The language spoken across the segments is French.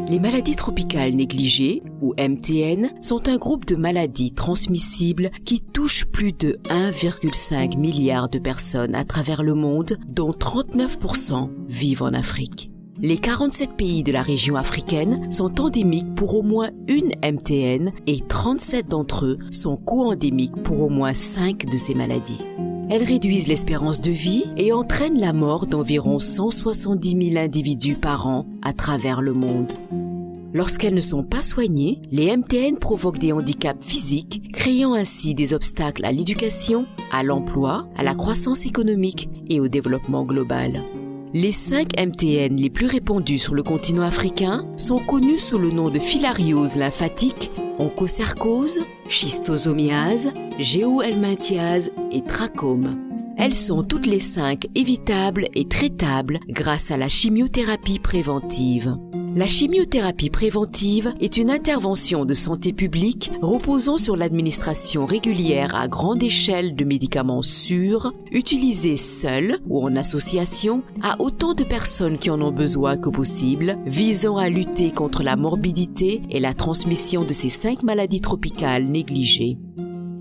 Les maladies tropicales négligées, ou MTN, sont un groupe de maladies transmissibles qui touchent plus de 1,5 milliard de personnes à travers le monde, dont 39% vivent en Afrique. Les 47 pays de la région africaine sont endémiques pour au moins une MTN et 37 d'entre eux sont co-endémiques pour au moins 5 de ces maladies. Elles réduisent l'espérance de vie et entraînent la mort d'environ 170 000 individus par an à travers le monde. Lorsqu'elles ne sont pas soignées, les MTN provoquent des handicaps physiques, créant ainsi des obstacles à l'éducation, à l'emploi, à la croissance économique et au développement global. Les 5 MTN les plus répandus sur le continent africain sont connus sous le nom de filariose lymphatique, onchocercose, schistosomiase, géohelminthiase et trachome. Elles sont toutes les 5 évitables et traitables grâce à la chimiothérapie préventive. La chimiothérapie préventive est une intervention de santé publique reposant sur l'administration régulière à grande échelle de médicaments sûrs, utilisés seuls ou en association à autant de personnes qui en ont besoin que possible, visant à lutter contre la morbidité et la transmission de ces 5 maladies tropicales négligées.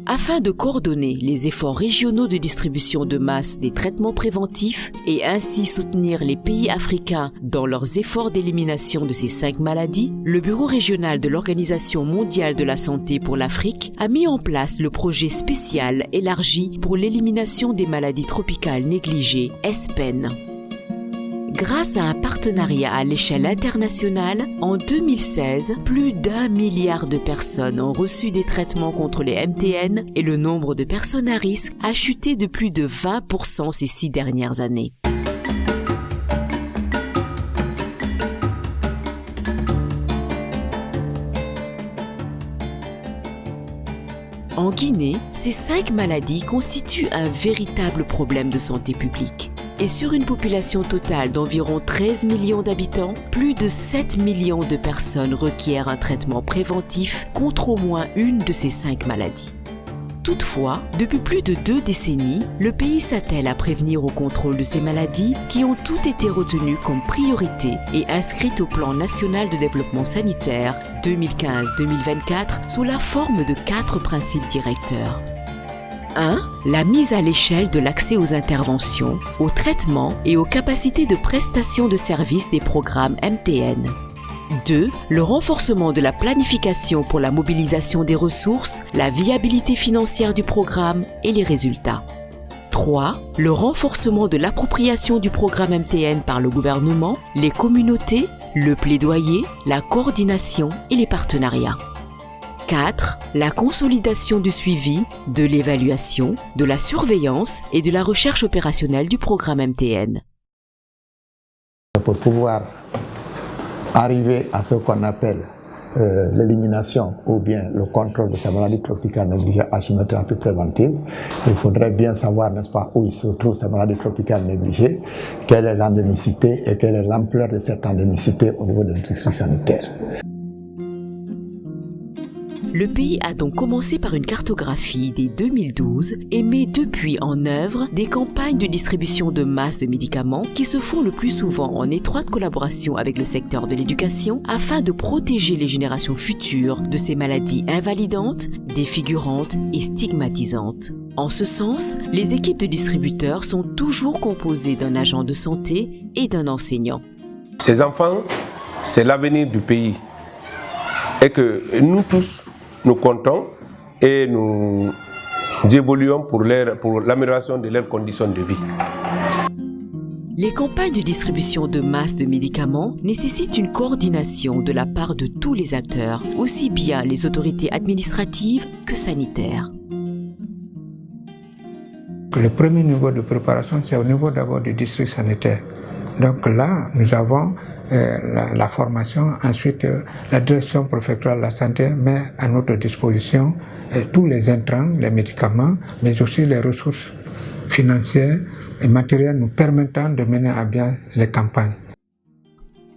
Afin de coordonner les efforts régionaux de distribution de masse des traitements préventifs et ainsi soutenir les pays africains dans leurs efforts d'élimination de ces 5 maladies, le Bureau régional de l'Organisation mondiale de la santé pour l'Afrique a mis en place le projet spécial élargi pour l'élimination des maladies tropicales négligées, ESPEN. Grâce à un partenariat à l'échelle internationale, en 2016, plus d'1 milliard de personnes ont reçu des traitements contre les MTN et le nombre de personnes à risque a chuté de plus de 20% ces 6 dernières années. En Guinée, ces 5 maladies constituent un véritable problème de santé publique. Et sur une population totale d'environ 13 millions d'habitants, plus de 7 millions de personnes requièrent un traitement préventif contre au moins une de ces 5 maladies. Toutefois, depuis plus de 2 décennies, le pays s'attelle à prévenir au contrôle de ces maladies qui ont toutes été retenues comme priorité et inscrites au plan national de développement sanitaire 2015-2024 sous la forme de 4 principes directeurs. 1. La mise à l'échelle de l'accès aux interventions, aux traitements et aux capacités de prestation de services des programmes MTN. 2. Le renforcement de la planification pour la mobilisation des ressources, la viabilité financière du programme et les résultats. 3. Le renforcement de l'appropriation du programme MTN par le gouvernement, les communautés, le plaidoyer, la coordination et les partenariats. 4. La consolidation du suivi, de l'évaluation, de la surveillance et de la recherche opérationnelle du programme MTN. Pour pouvoir arriver à ce qu'on appelle l'élimination ou bien le contrôle de ces maladies tropicales négligées à chimiothérapie préventive, il faudrait bien savoir, n'est-ce pas, où se trouvent ces maladies tropicales négligées, quelle est l'endémicité et quelle est l'ampleur de cette endémicité au niveau de l'industrie sanitaire. Le pays a donc commencé par une cartographie dès 2012 et met depuis en œuvre des campagnes de distribution de masse de médicaments qui se font le plus souvent en étroite collaboration avec le secteur de l'éducation afin de protéger les générations futures de ces maladies invalidantes, défigurantes et stigmatisantes. En ce sens, les équipes de distributeurs sont toujours composées d'un agent de santé et d'un enseignant. Ces enfants, c'est l'avenir du pays et que nous tous, nous comptons et nous évoluons pour l'amélioration de leurs conditions de vie. Les campagnes de distribution de masse de médicaments nécessitent une coordination de la part de tous les acteurs, aussi bien les autorités administratives que sanitaires. Le premier niveau de préparation, c'est au niveau d'abord du district sanitaire. Donc là, nous avons la formation, ensuite la direction préfectorale de la santé met à notre disposition tous les intrants, les médicaments, mais aussi les ressources financières et matérielles nous permettant de mener à bien les campagnes.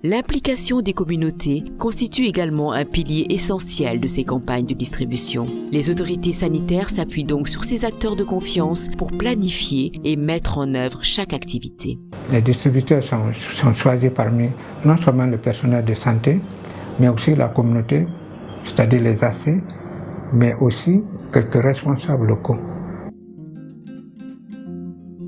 L'implication des communautés constitue également un pilier essentiel de ces campagnes de distribution. Les autorités sanitaires s'appuient donc sur ces acteurs de confiance pour planifier et mettre en œuvre chaque activité. Les distributeurs sont choisis parmi non seulement le personnel de santé, mais aussi la communauté, c'est-à-dire les AC, mais aussi quelques responsables locaux.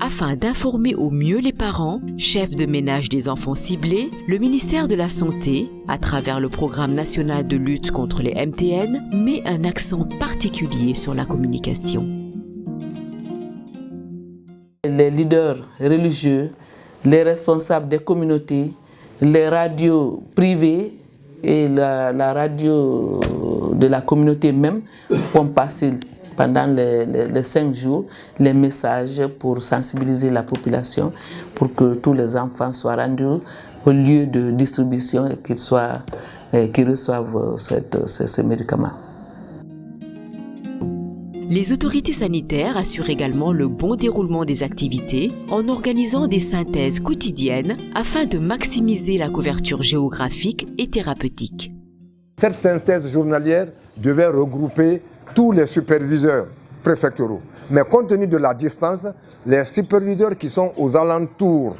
Afin d'informer au mieux les parents, chefs de ménage des enfants ciblés, le ministère de la Santé, à travers le programme national de lutte contre les MTN, met un accent particulier sur la communication. Les leaders religieux, les responsables des communautés, les radios privées et la radio de la communauté même vont passer pendant les 5 jours les messages pour sensibiliser la population pour que tous les enfants soient rendus au lieu de distribution et qu'ils reçoivent ces médicaments. Les autorités sanitaires assurent également le bon déroulement des activités en organisant des synthèses quotidiennes afin de maximiser la couverture géographique et thérapeutique. Cette synthèse journalière devait regrouper tous les superviseurs préfectoraux. Mais compte tenu de la distance, les superviseurs qui sont aux alentours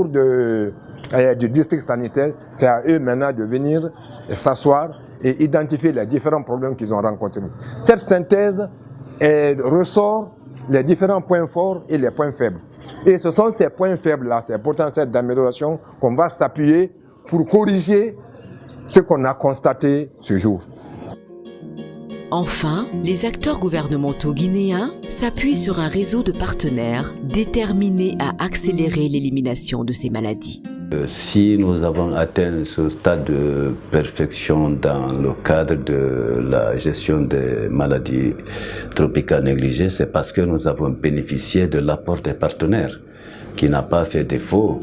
du district sanitaire, c'est à eux maintenant de venir s'asseoir et identifier les différents problèmes qu'ils ont rencontrés. Cette synthèse ressort les différents points forts et les points faibles. Et ce sont ces points faibles-là, ces potentiels d'amélioration qu'on va s'appuyer pour corriger ce qu'on a constaté ce jour. Enfin, les acteurs gouvernementaux guinéens s'appuient sur un réseau de partenaires déterminés à accélérer l'élimination de ces maladies. Si nous avons atteint ce stade de perfection dans le cadre de la gestion des maladies tropicales négligées, c'est parce que nous avons bénéficié de l'apport des partenaires, qui n'a pas fait défaut.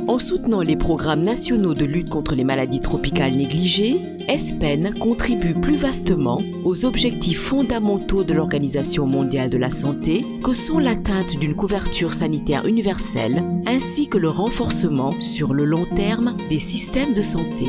En soutenant les programmes nationaux de lutte contre les maladies tropicales négligées, ESPEN contribue plus vastement aux objectifs fondamentaux de l'Organisation mondiale de la santé, que sont l'atteinte d'une couverture sanitaire universelle, ainsi que le renforcement sur le long terme des systèmes de santé.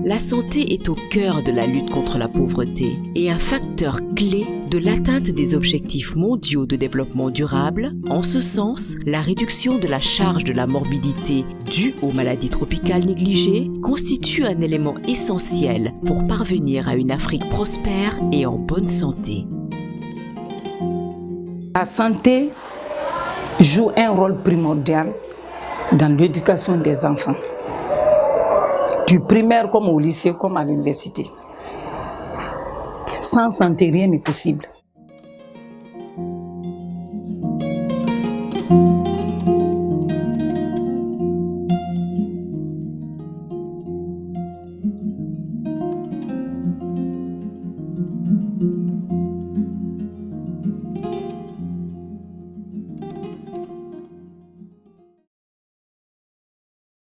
La santé est au cœur de la lutte contre la pauvreté et un facteur clé de l'atteinte des objectifs mondiaux de développement durable. En ce sens, la réduction de la charge de la morbidité due aux maladies tropicales négligées constitue un élément essentiel pour parvenir à une Afrique prospère et en bonne santé. La santé joue un rôle primordial dans l'éducation des enfants, du primaire comme au lycée comme à l'université. Sans santé, rien n'est possible.